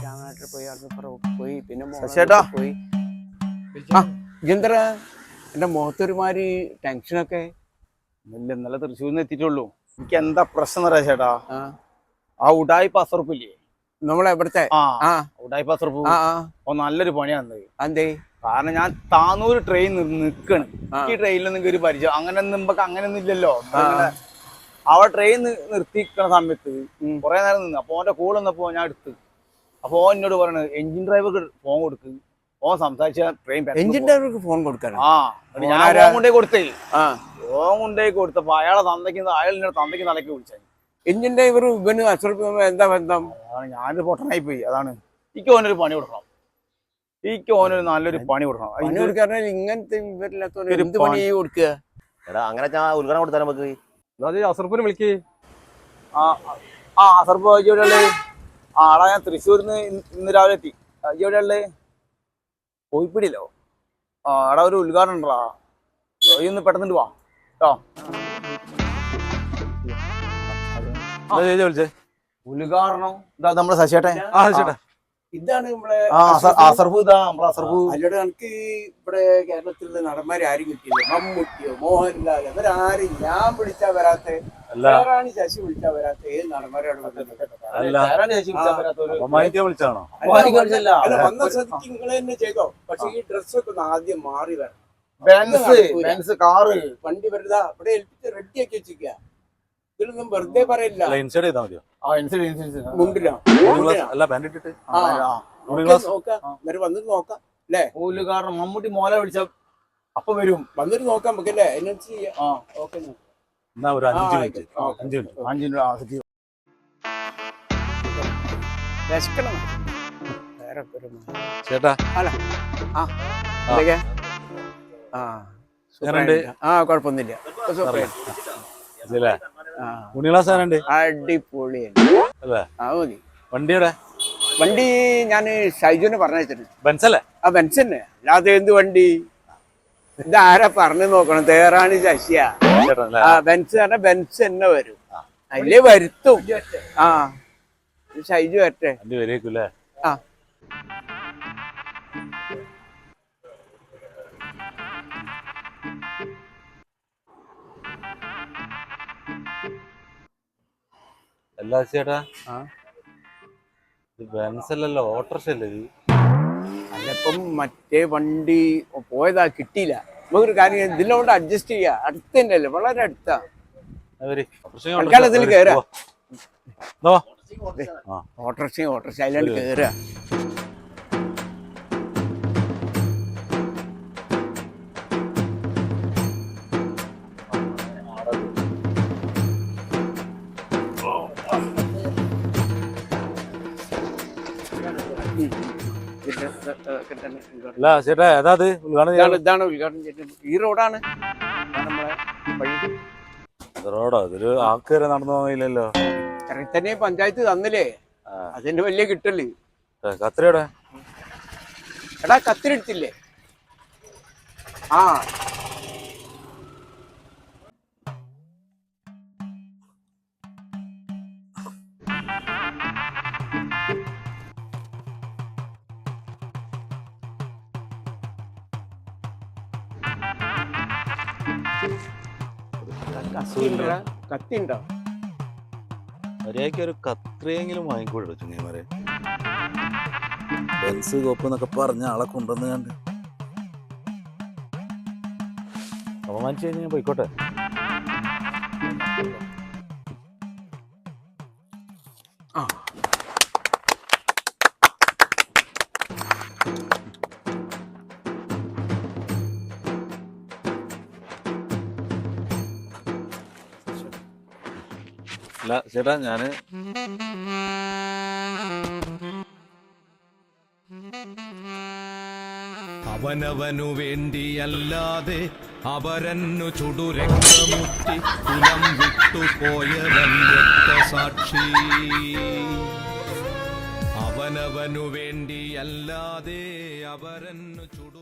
രാമനാട്ടിൽ പോയി അവിടെ പോയി പിന്നെ പോയി. ഇതെന്തര എന്റെ മുഖത്തൊരുമാതിരി ടെൻഷനൊക്കെ. ഇന്നലെ തൃശ്ശൂരിൽ നിന്ന് എത്തിയിട്ടുള്ളൂ. എനിക്ക് എന്താ പ്രശ്നം അറിയാ ചേട്ടാ, ആ ഉടായിപ്പ് അസർപ്പില്ലേ നമ്മളെവിടുത്തെ ഉടായിപ്പ് അസർപ്പ് നല്ലൊരു പണിയാണ്. എന്തേ? കാരണം ഞാൻ താനൂര് ട്രെയിൻ നിൽക്കണ്. ഈ ട്രെയിനിലൊന്നും കയറി പരിചയം അങ്ങനെ നമുക്ക് അങ്ങനെയൊന്നും ഇല്ലല്ലോ. അവിടെ ട്രെയിൻ നിർത്തിക്കണ സമയത്ത് കുറെ നേരം നിന്ന്. അപ്പൊ ഓന്റെ കൂടെ നിന്നപ്പോ ഞാൻ എടുത്ത്. അപ്പൊ ഓൻ എന്നോട് പറയണ എഞ്ചിൻ ഡ്രൈവർക്ക് ഫോൺ കൊടുക്ക്. ഓൻ സംസാരിച്ച ട്രെയിൻ എഞ്ചിൻ ഡ്രൈവർക്ക് ഫോൺ കൊടുക്കണം. ഞാൻ ഫോൺ കൊണ്ടേ കൊടുത്തേ. ഫോൺ കൊണ്ടേ കൊടുത്തപ്പോ അയാളെ അയാളിന്റെ തന്തയ്ക്ക് തലയ്ക്ക് വിളിച്ചായി. എഞ്ചിൻ ഡ്രൈവർ ഇവന് അസർപ്പ് എന്താ ബന്ധം? ഞാനൊരു പൊട്ടനായി പോയി. അതാണ് എനിക്ക് ഓനൊരു പണി കൊടുക്കണം. എനിക്ക് ഓനൊരു നല്ലൊരു പണി കൊടുക്കണം. ഇങ്ങനത്തെ വിവരമില്ലാത്തവര് എന്ത് പണി കൊടുക്കുക? എടാ അങ്ങനെ ഞാൻ ഉദ്ഘാടനം കൊടുത്താൽ നമുക്ക് അസർപ്പിനെ വിളിക്ക്. അസർപ്പ് എവിടെയുള്ളേ? ആടാ ഞാൻ തൃശ്ശൂരിന്ന് ഇന്ന് രാവിലെ എത്തി. എവിടെയുള്ളേ? കോഴിപ്പിടിയിലോ? അവിടെ ഒരു ഉദ്ഘാടനം ഉണ്ടോ? ഒന്ന് പെട്ടെന്ന് വാ കേട്ടോ. ഉദ്ഘാടനം ഇതാ നമ്മളെ ശശിയേട്ടൻ. ഇതാണ് നമ്മളെ അല്ലടെ എനിക്ക് ഇവിടെ കേരളത്തിൽ നടന്മാരെ ആരും കിട്ടിയില്ല. മമ്മൂട്ടിയോ മോഹൻലാൽ ഇവരാരും ഞാൻ വിളിച്ചാ വരാത്ത, ശശി വിളിച്ചാ വരാത്ത ഏത് നടന്മാരാണ് വിളിച്ചാണോ? വന്ന സ്ഥിതിക്ക് നിങ്ങൾ തന്നെ ചെയ്തോ. പക്ഷെ ഈ ഡ്രസ്സൊക്കെ ഒന്ന് ആദ്യം മാറി വരണം. കാറ് വണ്ടി വരുതാ ഇവിടെ ഏൽപ്പിച്ച് റെഡിയാക്കി വെച്ചിരിക്കുക. ഇതിലൊന്നും വെറുതെ പറയില്ല. വന്നിട്ട് നോക്കാം അല്ലേ? കാരണം മമ്മൂട്ടി മോല വിളിച്ച അപ്പൊ വരും. വന്നിട്ട് നോക്കാം നമുക്കല്ലേ? അതിനനുസരിച്ച് ചെയ്യാം. ചേട്ടാ കുഴപ്പമൊന്നുമില്ല. അടിപൊളിയാണ്. വണ്ടിയുടെ വണ്ടി ഞാൻ ഷൈജുവിനെ പറഞ്ഞിട്ടുണ്ട്. ബെൻസല്ലേ? ബെൻസ് തന്നെ, അല്ലാതെ എന്ത് വണ്ടി? ഇതാരാ പറഞ്ഞു നോക്കണം? തേറാണി ശശിയാ. ബെൻസ് പറഞ്ഞാൽ ബെൻസ് തന്നെ വരും. അതിലേ വരുത്തും. ഷൈജു വരട്ടെ. അല്ല ചേട്ടാ, ബെൻസല്ലല്ലോ, ഓട്ടോറിക്ഷ അല്ലേ ഇത്? അതിപ്പം മറ്റേ വണ്ടി പോയതാ, കിട്ടിയില്ല. നമുക്കൊരു കാര്യം ഇതിലോട്ട് അഡ്ജസ്റ്റ് ചെയ്യാ. അടുത്ത് തന്നെയല്ലേ, വളരെ അടുത്താ. ഇതിൽ കേറാ. ഓട്ടോറിക്ഷ അതിലാണ് കേറുക. ഇതാണ് ഉദ്ഘാടനം ചെയ്തത്. ഈ റോഡാണ് നമ്മളെ വഴി. റോഡോ? ഇതൊരു ആൾക്കാരെ നടന്നു പോയില്ലല്ലോ. തന്നെ പഞ്ചായത്ത് തന്നില്ലേ, അതിന്റെ വലിയ കിട്ടല്. കത്തിരിയുടെ എടാ കത്തിരെടുത്തില്ലേ? കത്തിണ്ടോ? മര്യാദയ്ക്ക് ഒരു കത്രിയെങ്കിലും വാങ്ങിക്കൂടോ ചുങ്ങിമാരെ. ബെൻസ് കോപ്പ് എന്നൊക്കെ പറഞ്ഞ ആളെ കൊണ്ടുവന്ന് കണ്ട് അപമാനിച്ചു കഴിഞ്ഞാൽ പോയിക്കോട്ടെ. അല്ല ചേട്ടാ, ഞാന് അവനവനു വേണ്ടിയല്ലാതെ അവരന്നു ചുടുരക്തമുറ്റി കുലം വിട്ടുപോയവൻ രക്തസാക്ഷി. അവനവനു വേണ്ടിയല്ലാതെ അവരന്നു ചുടു